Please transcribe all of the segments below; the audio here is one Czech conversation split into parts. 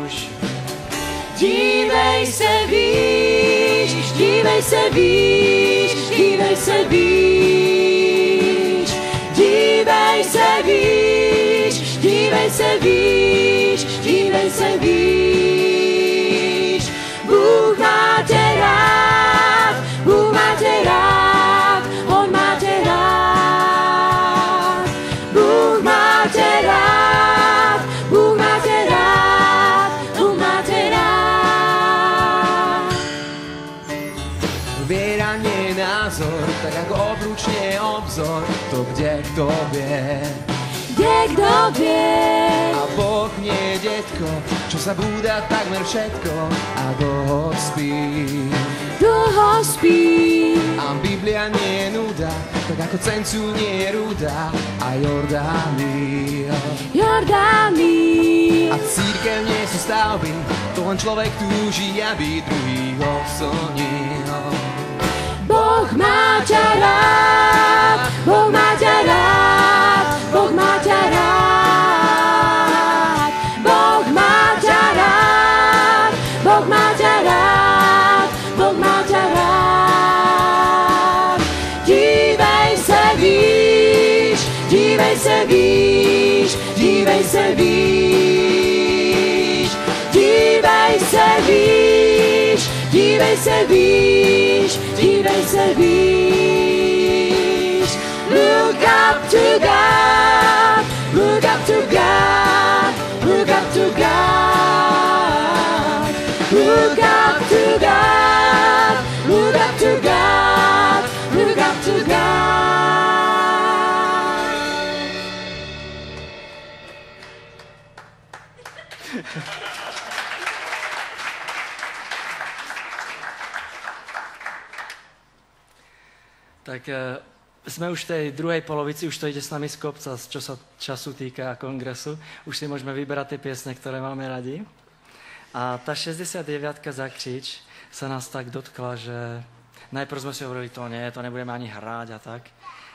muž. Dívej se výš, dívej se výš, dívej se výš. Dívej se výš, dívej se výš, dívej se výš. Bůh má tě rád, Bůh má tě rád, on má tě rád. Bůh má tě rád, Bůh má tě rád, on má tě rád. Viera nie je názor, tak ako obruč nie je obzor, to kde kto vie. Kde kto vie? A Boh nie je detko, čo sa búda takmer všetko a dlho spí. Dlho spí. A Biblia nie je nuda, tak ako cencu nie je ruda a Jordány. Jordány. A církev nie sú stavby, to len človek túži, aby druhých oslnil. Boh má ťa rád, Boh má ťa rád, Boh má ťa rád. Boh má ťa rád, Boh má ťa rád, Boh má ťa rád. Dívej se výš, dívej se výš, dívej se výš. Dívej se výš, dívej se výš, dívej se výš. Look up to God, look up to God, look up to God. Look up to God, look up to God, look up to God. Tak sme už v tej druhej polovici, už to ide s nami z kopca, čo sa času týka kongresu. Už si môžeme vyberať tie piesne, ktoré máme radi. A tá 69-ka Zakřič sa nás tak dotkla, že najprv sme si hovorili, to nie, to nebudeme ani hrať a tak.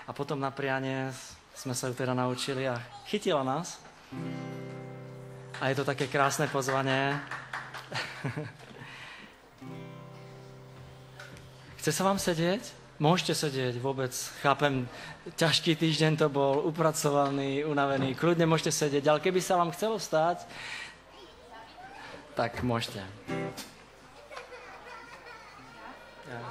A potom na prianie sme sa ju teda naučili a chytila nás. A je to také krásne pozvanie. Chce sa vám sedieť? Môžete sedieť, vôbec chápem, ťažký týždeň to bol, upracovaný, unavený, kľudne môžete sedieť, ale keby sa vám chcelo vstať, tak môžete. Ja.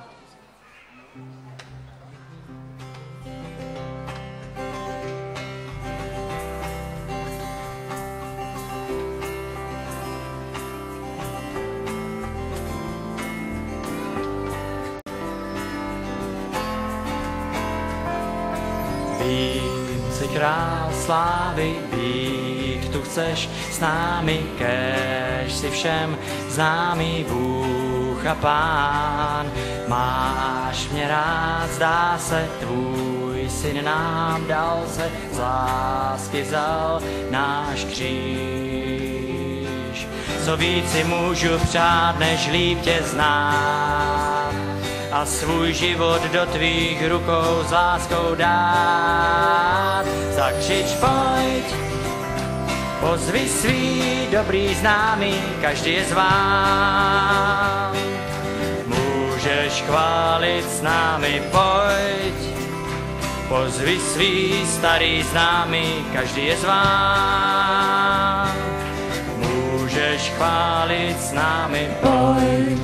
Vím, si král slávy, být tu chceš s námi, kéž si všem známý Bůh a Pán. Máš mě rád, zdá se, tvůj syn nám dal se, z lásky vzal náš kříž. Co víc si můžu přát, než líp tě znát a svůj život do tvých rukou s láskou dát. Zakřič, pojď, pozvi svý dobrý známý, každý je zván. Můžeš chválit s námi, pojď, pozvi svý starý známý, každý je zván. Můžeš chválit s námi, pojď.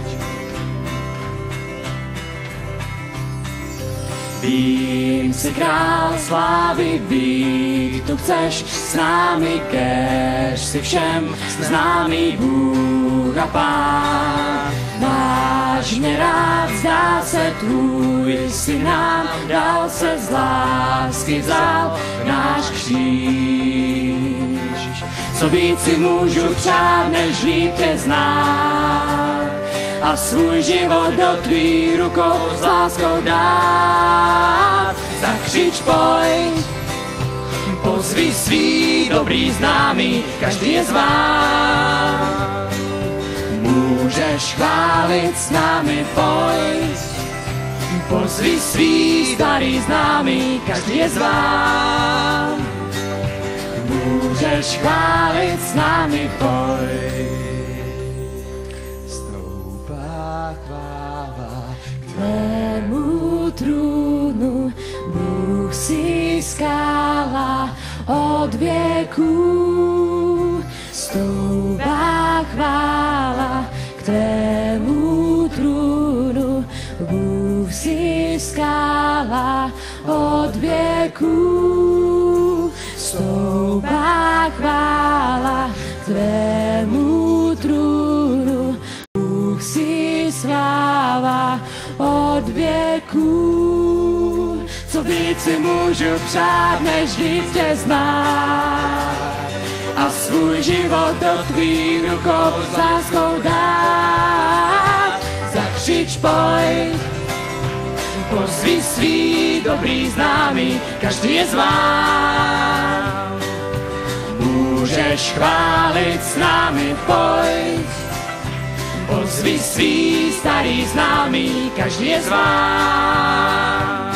Vím, si král slávy, být tu chceš s námi, kéž si všem známý Bůh a Pán. Máš mě rád, zdá se, tvůj syn nám dal se, z lásky vzal náš kříž. Co víc si můžu přát, než líp tě znát a svůj život do tvých rukou s láskou dát. Zakřič, pojď, pozvi svý dobrý známý, každý je zván. Můžeš chválit s námi, pojď, pozvi svý starý známý, každý je zván. Můžeš chválit s námi, pojď. chvála k tvému trůnu. Bůh si skála od věků, stoupá chvála k tvému trůnu. Bůh si sláva od věků. Co víc si můžu přát, než víc tě znát a svůj život do tvých rukou s láskou dát. Zakřič, pojď, pozvi svý dobrý známý, každý je zván. Můžeš chválit s námi, pojď, pozvi svý starý známý, každý je zván.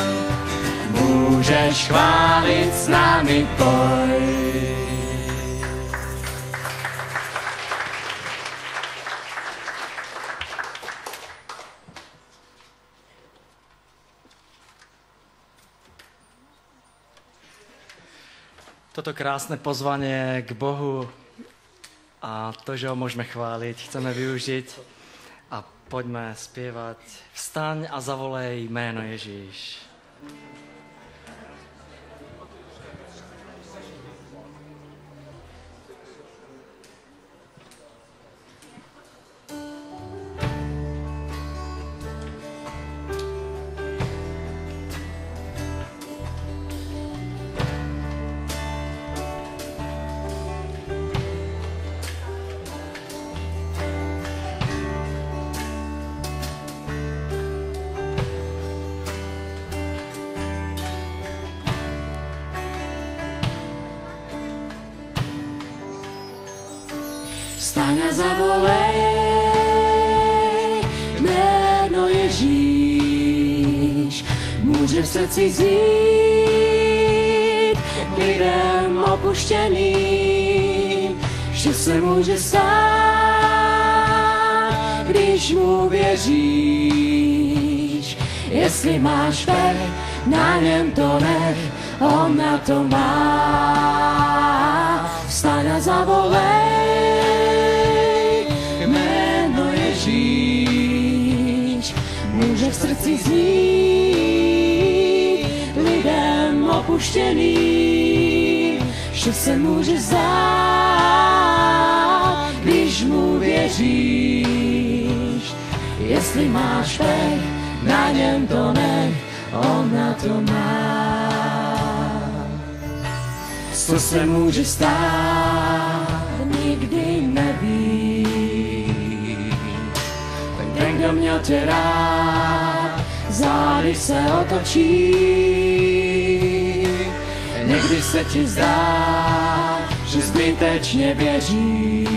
Můžeš chválit s námi, pojď. Toto krásné pozvanie k Bohu a to, že ho môžeme chváliť, chceme využiť a poďme spievať Vstaň a zavolej jméno Ježíš. Vstaň a zavolej jméno Ježíš, může v srdci znít lidem opuštěným, že se může stát, když mu věříš. Jestli máš pech, na něm to nech, on na to má. Vstaň a zavolej může v srdci znít lidem opuštěným, že se může zdát, když mu věříš. Jestli máš pech, na něm to nech, on na to má. Co se může stát, nikdy neví. Ten, kdo měl tě rád, zády se otočí. Někdy se ti zdá, že zbytečně věříš.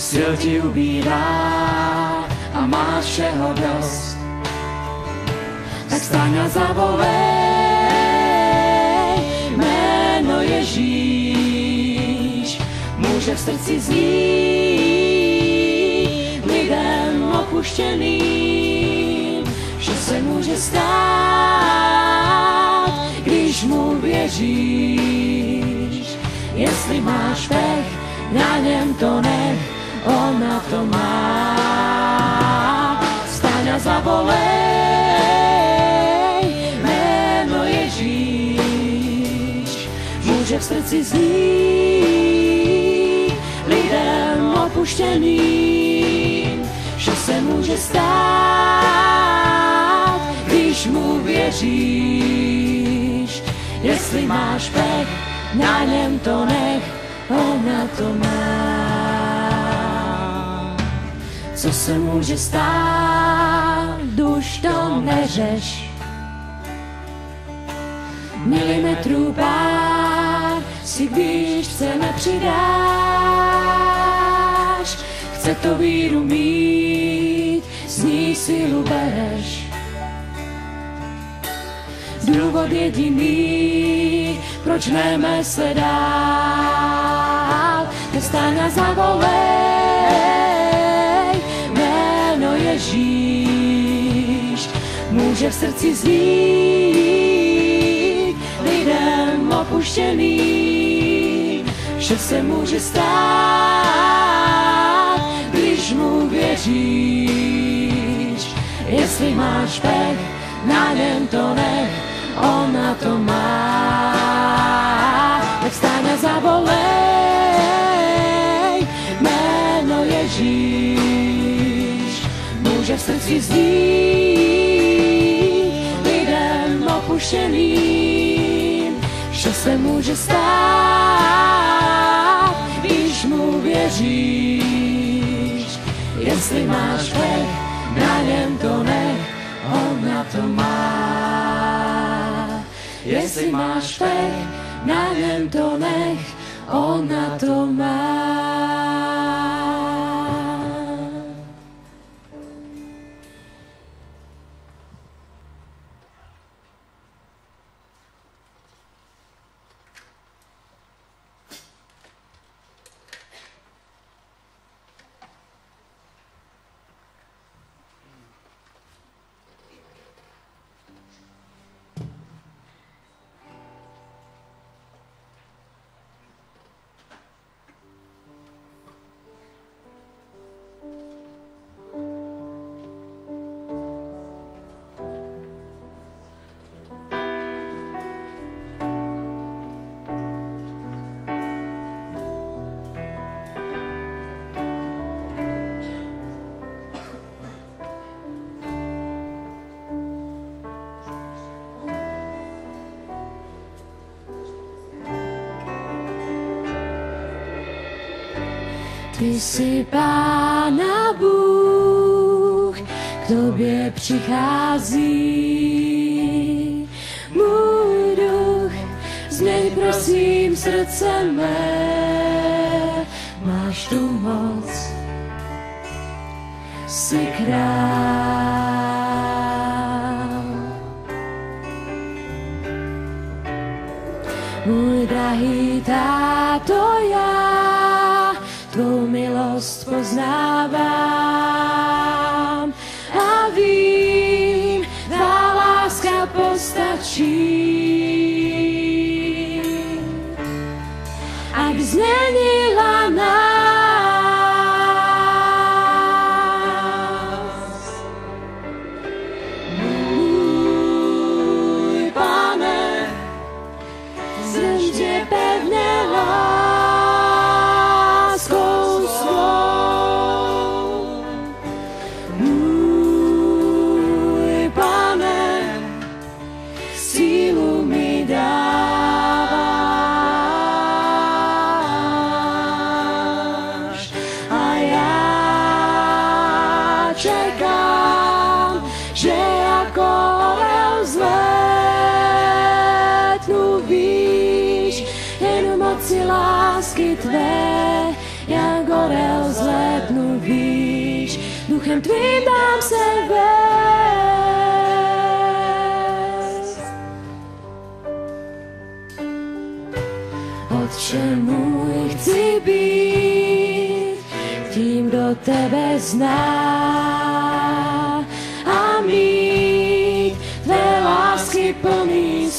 Sil ti ubírá a máš všeho dost. Tak staň a zavolej jméno Ježíš. Může v srdci znít lidem opuštěným, že se může stát, když mu věříš. Jestli máš pech, na něm to nech, on na to má. Staň a zavolej jméno Ježíš. Může v srdci znít lidem opuštěným, že se může stát, když mu věříš. Jestli máš pech, na něm to nech, on na to má. Co se může stát, duš to neřeš. Milimetrů pár si když chce nepřidáš. Chce to víru mít, z ní sílu bereš. Důvod jediný, proč nemyslet dál. Nestaň a zavolej jméno Ježíš. Může v srdci znít lidem opuštěným, že se může stát, když mu věříš. Jestli máš pech, na něm to nech, on na to má. Tak vstaň a zavolej jméno Ježíš. Může v srdci znít lidem opuštěným, že se může stát, když mu věříš. Jestli máš pech, na něm to nech, on na to má. Jestli máš pech, na něm to nech, on na to má. Ty jsi Pána Bůh, k tobě přichází můj duch. Změň prosím srdce mé, máš tu moc, jsi král. Můj drahý táto, já tvou milost poznávám a vím, tvá láska postačí. Ak změnila nás, můj Pane, zem tě pevně láskou svou. Můj Pane, sílu mi dáváš a já čekám, že jako orel vzlétnu výš, jen moci lásky tvé, jak orel vzlétnu výš, duchem tvým dám se vést. Otče můj, chci být tím, kdo tebe zná a mít tvé lásky plný